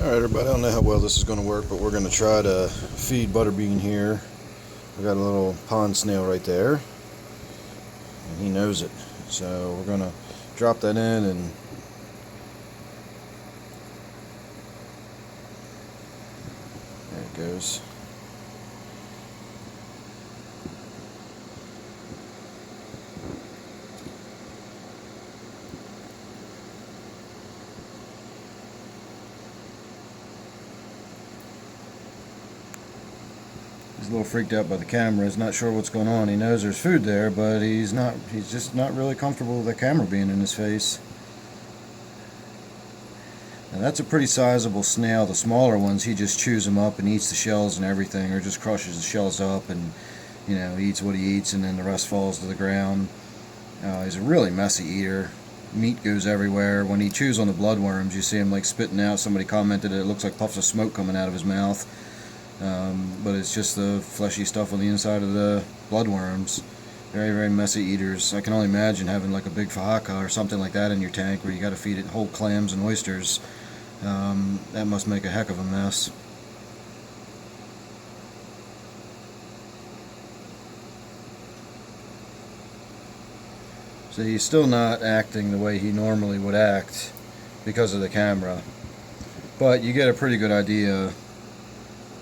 Alright everybody, I don't know how well this is going to work, but we're going to try to feed Butterbean here. We got a little pond snail right there, and he knows it. So we're going to drop that in, and there it goes. He's a little freaked out by the camera. He's not sure what's going on. He knows there's food there, but he's just not really comfortable with the camera being in his face. Now that's a pretty sizable snail. The smaller ones, he just chews them up and eats the shells and everything, or just crushes the shells up and, you know, eats what he eats, and then the rest falls to the ground. He's a really messy eater. Meat goes everywhere. When he chews on the bloodworms, you see him like spitting out. Somebody commented it looks like puffs of smoke coming out of his mouth. But it's just the fleshy stuff on the inside of the bloodworms. Very, very messy eaters. I can only imagine having like a big faja or something like that in your tank where you got to feed it whole clams and oysters. That must make a heck of a mess. So he's still not acting the way he normally would act because of the camera. But you get a pretty good idea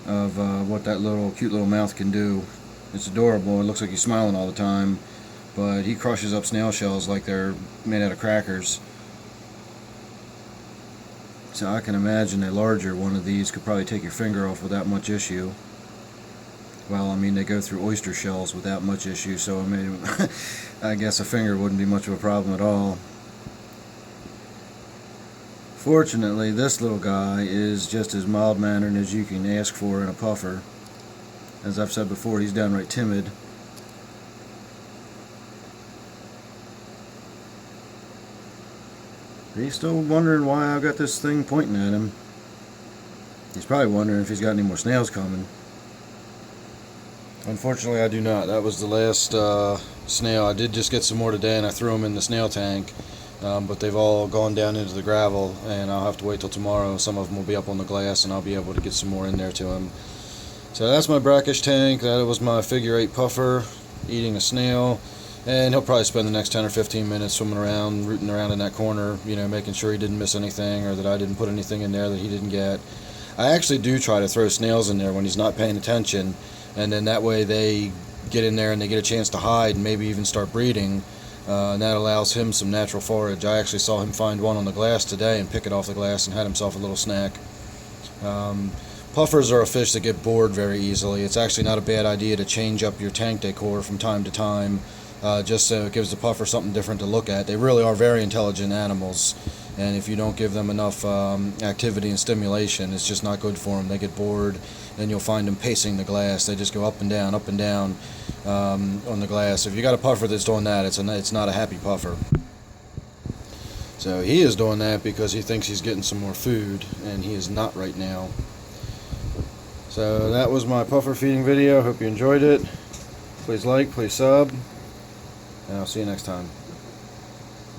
of what that cute little mouth can do. It's adorable. It looks like he's smiling all the time, but he crushes up snail shells like they're made out of crackers. So I can imagine a larger one of these could probably take your finger off without much issue. Well, I mean, they go through oyster shells without much issue, so I mean, I guess a finger wouldn't be much of a problem at all. Fortunately, this little guy is just as mild-mannered as you can ask for in a puffer. As I've said before, he's downright timid. He's still wondering why I've got this thing pointing at him. He's probably wondering if he's got any more snails coming. Unfortunately, I do not. That was the last snail. I did just get some more today, and I threw them in the snail tank. But they've all gone down into the gravel, and I'll have to wait till tomorrow. Some of them will be up on the glass, and I'll be able to get some more in there to him. So that's my brackish tank. That was my figure-8 puffer eating a snail, and he'll probably spend the next 10 or 15 minutes swimming around, rooting around in that corner, you know, making sure he didn't miss anything, or that I didn't put anything in there that he didn't get. I actually do try to throw snails in there when he's not paying attention, and then that way they get in there and they get a chance to hide and maybe even start breeding. And that allows him some natural forage. I actually saw him find one on the glass today and pick it off the glass and had himself a little snack. Puffers are a fish that get bored very easily. It's actually not a bad idea to change up your tank decor from time to time, just so it gives the puffer something different to look at. They really are very intelligent animals, and if you don't give them enough activity and stimulation, it's just not good for them. They get bored, and you'll find them pacing the glass. They just go up and down on the glass. If you got a puffer that's doing that, it's not a happy puffer. So he is doing that because he thinks he's getting some more food, and he is not right now. So that was my puffer feeding video. Hope you enjoyed it. Please like, please sub, and I'll see you next time.